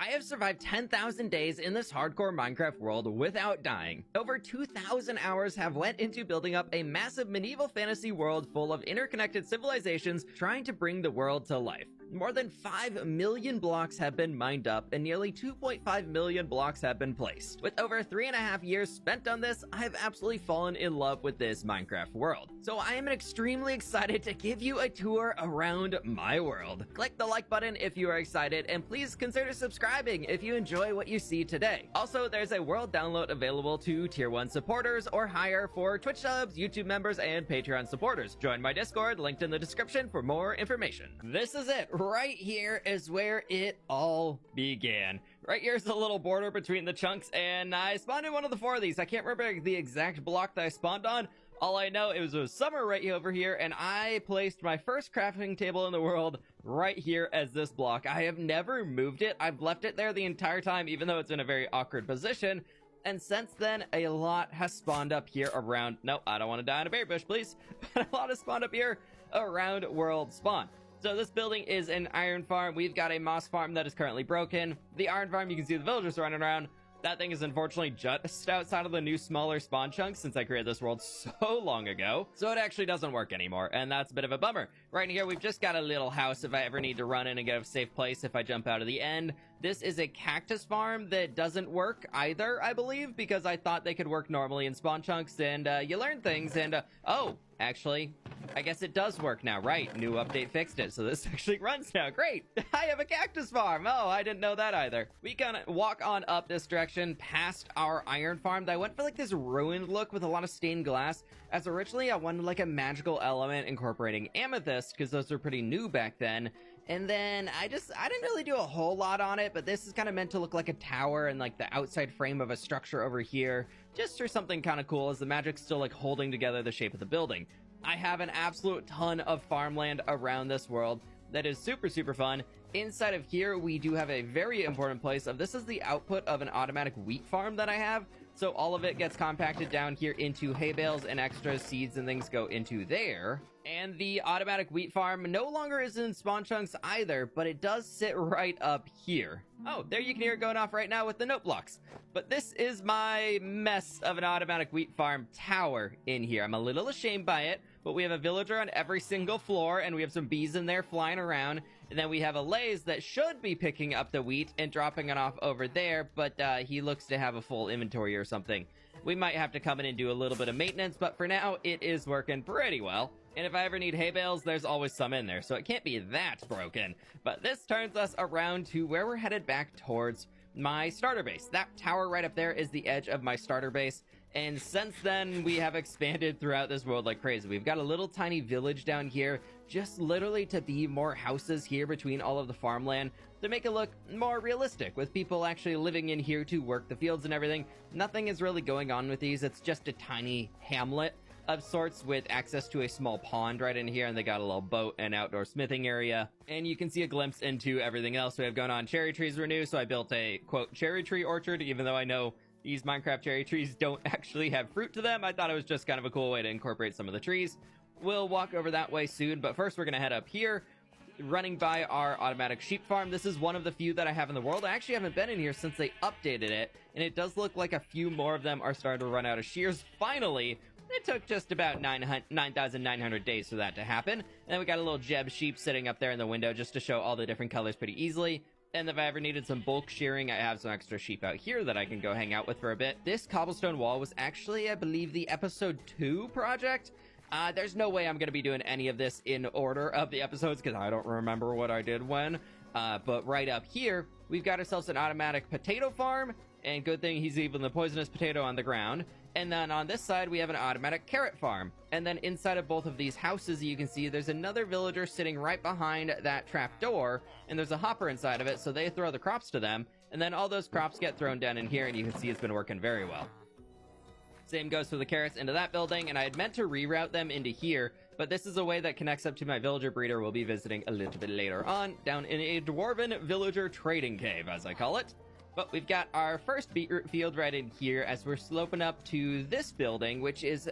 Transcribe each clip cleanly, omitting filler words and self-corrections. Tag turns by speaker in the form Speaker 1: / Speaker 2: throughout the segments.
Speaker 1: I have survived 10,000 days in this hardcore Minecraft world without dying. Over 2,000 hours have went into building up a massive medieval fantasy world full of interconnected civilizations trying to bring the world to life. More than 5 million blocks have been mined up and nearly 2.5 million blocks have been placed. With over 3.5 years spent on this, I have absolutely fallen in love with this Minecraft world. So I am extremely excited to give you a tour around my world. Click the like button if you are excited, and please consider subscribing if you enjoy what you see today. Also, there's a world download available to tier 1 supporters or higher for Twitch subs, YouTube members, and Patreon supporters. Join my Discord, linked in the description for more information. This is it. Right here is where it all began. Right here's the little border between the chunks, and I spawned in one of the 4 of these. I can't remember the exact block that I spawned on. All I know, it was summer right over here, and I placed my first crafting table in the world right here as this block. I have never moved it. I've left it there the entire time, even though it's in a very awkward position. And since then, a lot has spawned up here around... No, I don't want to die in a berry bush, please. But a lot has spawned up here around world spawn. So this building is an iron farm. We've got a moss farm that is currently broken. The iron farm, you can see the villagers running around. That thing is unfortunately just outside of the new smaller spawn chunks since I created this world so long ago. So it actually doesn't work anymore, and that's a bit of a bummer. Right in here, we've just got a little house if I ever need to run in and get a safe place if I jump out of the end. This is a cactus farm that doesn't work either, I believe, because I thought they could work normally in spawn chunks, and you learn things, and oh, actually, I guess it does work now, right? New update fixed it, so this actually runs now. Great! I have a cactus farm! Oh, I didn't know that either. We can walk on up this direction past our iron farm. I went for like this ruined look with a lot of stained glass, as originally I wanted like a magical element incorporating amethyst, because those were pretty new back then. And then I didn't really do a whole lot on it, but this is kind of meant to look like a tower and like the outside frame of a structure over here, just for something kind of cool, as the magic's still like holding together the shape of the building. I have an absolute ton of farmland around this world that is super fun. Inside of here, we do have a very important place of this is the output of an automatic wheat farm that I have. So all of it gets compacted down here into hay bales, and extra seeds and things go into there. And the automatic wheat farm no longer is in spawn chunks either, but it does sit right up here. Oh, there you can hear it going off right now with the note blocks. But this is my mess of an automatic wheat farm tower in here. I'm a little ashamed by it, but we have a villager on every single floor, and we have some bees in there flying around. And then we have a Lays that should be picking up the wheat and dropping it off over there, but he looks to have a full inventory or something. We might have to come in and do a little bit of maintenance, but for now, it is working pretty well. And if I ever need hay bales, there's always some in there, so it can't be that broken. But this turns us around to where we're headed back towards my starter base. That tower right up there is the edge of my starter base. And since then, we have expanded throughout this world like crazy. We've got a little tiny village down here, just literally to be more houses here between all of the farmland, to make it look more realistic, with people actually living in here to work the fields and everything. Nothing is really going on with these. It's just a tiny hamlet of sorts with access to a small pond right in here, and they got a little boat and outdoor smithing area, and you can see a glimpse into everything else we have going on. Cherry trees were new, so I built a quote cherry tree orchard, even though I know these Minecraft cherry trees don't actually have fruit to them. I thought it was just kind of a cool way to incorporate some of the trees. We'll walk over that way soon, but first we're gonna head up here, running by our automatic sheep farm. This is one of the few that I have in the world. I actually haven't been in here since they updated it, and it does look like a few more of them are starting to run out of shears finally. It took just about 9,900 days for that to happen. And then we got a little Jeb sheep sitting up there in the window just to show all the different colors pretty easily. And if I ever needed some bulk shearing, I have some extra sheep out here that I can go hang out with for a bit. This cobblestone wall was actually, I believe, the episode 2 project. There's no way I'm going to be doing any of this in order of the episodes, because I don't remember what I did when. But right up here, we've got ourselves an automatic potato farm. And good thing he's leaving the poisonous potato on the ground. And then on this side, we have an automatic carrot farm. And then inside of both of these houses, you can see there's another villager sitting right behind that trap door. And there's a hopper inside of it, so they throw the crops to them. And then all those crops get thrown down in here, and you can see it's been working very well. Same goes for the carrots into that building, and I had meant to reroute them into here, but this is a way that connects up to my villager breeder we'll be visiting a little bit later on, down in a dwarven villager trading cave, as I call it. But we've got our first beetroot field right in here as we're sloping up to this building, which is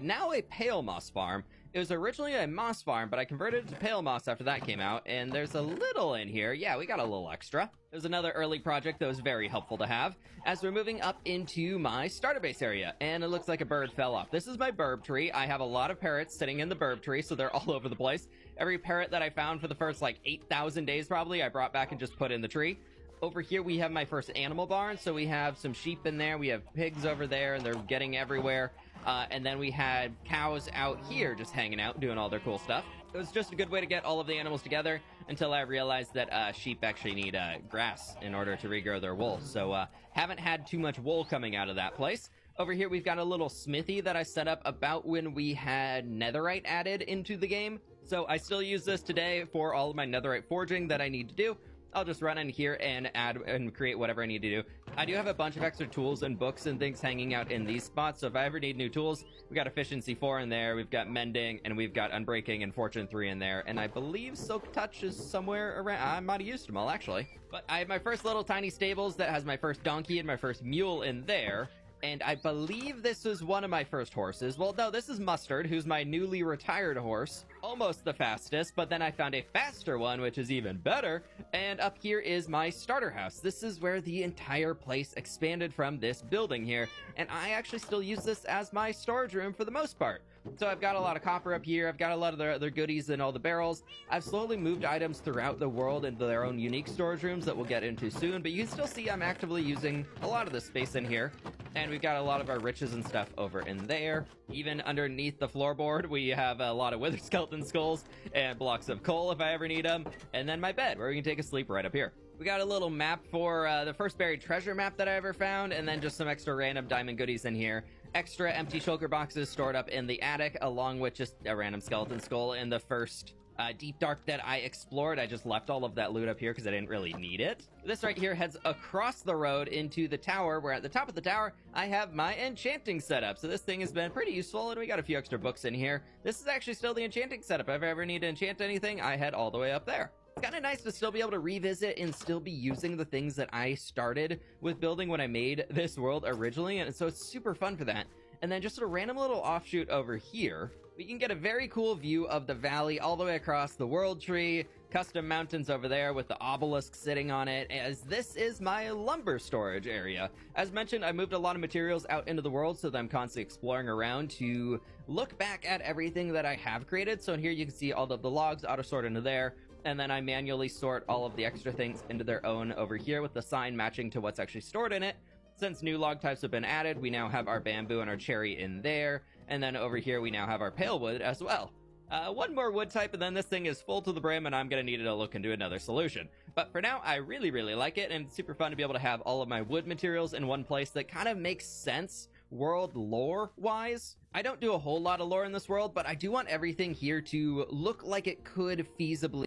Speaker 1: now a pale moss farm. It was originally a moss farm, but I converted it to pale moss after that came out, and there's a little in here. Yeah, we got a little extra. It was another early project that was very helpful to have, as we're moving up into my starter base area, and it looks like a bird fell off. This is my burb tree. I have a lot of parrots sitting in the burb tree, so they're all over the place. Every parrot that I found for the first, like, 8,000 days probably, I brought back and just put in the tree. Over here, we have my first animal barn, so we have some sheep in there, we have pigs over there, and they're getting everywhere. And then we had cows out here just hanging out, doing all their cool stuff. It was just a good way to get all of the animals together until I realized that sheep actually need grass in order to regrow their wool. So haven't had too much wool coming out of that place. Over here, we've got a little smithy that I set up about when we had netherite added into the game. So I still use this today for all of my netherite forging that I need to do. I'll just run in here and add and create whatever I need to do. I do have a bunch of extra tools and books and things hanging out in these spots, so if I ever need new tools, we got Efficiency 4 in there, we've got Mending, and we've got Unbreaking and Fortune 3 in there, and I believe Silk Touch is somewhere around. I might have used them all, actually. But I have my first little tiny stables that has my first donkey and my first mule in there, and I believe this is one of my first horses. Well, no, this is Mustard, who's my newly retired horse. Almost the fastest, but then I found a faster one, which is even better. And up here is my starter house. This is where the entire place expanded from this building here. And I actually still use this as my storage room for the most part. So I've got a lot of copper up here. I've got a lot of the other goodies in all the barrels. I've slowly moved items throughout the world into their own unique storage rooms that we'll get into soon. But you can still see I'm actively using a lot of the space in here. And we've got a lot of our riches and stuff over in there. Even underneath the floorboard, we have a lot of wither skeleton skulls and blocks of coal if I ever need them. And then my bed, where we can take a sleep right up here. We got a little map for the first buried treasure map that I ever found, and then just some extra random diamond goodies in here. Extra empty shulker boxes stored up in the attic, along with just a random skeleton skull in the first Deep Dark that I explored. I just left all of that loot up here because I didn't really need it. This right here heads across the road into the tower, where at the top of the tower, I have my enchanting setup. So this thing has been pretty useful, and we got a few extra books in here. This is actually still the enchanting setup. If I ever need to enchant anything, I head all the way up there. It's kind of nice to still be able to revisit and still be using the things that I started with building when I made this world originally, and so it's super fun for that. And then just a random little offshoot over here, we can get a very cool view of the valley all the way across the world tree, custom mountains over there with the obelisk sitting on it, as this is my lumber storage area. As mentioned, I moved a lot of materials out into the world so that I'm constantly exploring around to look back at everything that I have created. So in here you can see all of the logs auto sort into there, and then I manually sort all of the extra things into their own over here with the sign matching to what's actually stored in it. Since new log types have been added, we now have our bamboo and our cherry in there, and then over here we now have our pale wood as well. One more wood type, and then this thing is full to the brim, and I'm going to need to look into another solution. But for now, I really like it, and it's super fun to be able to have all of my wood materials in one place that kind of makes sense world lore-wise. I don't do a whole lot of lore in this world, but I do want everything here to look like it could feasibly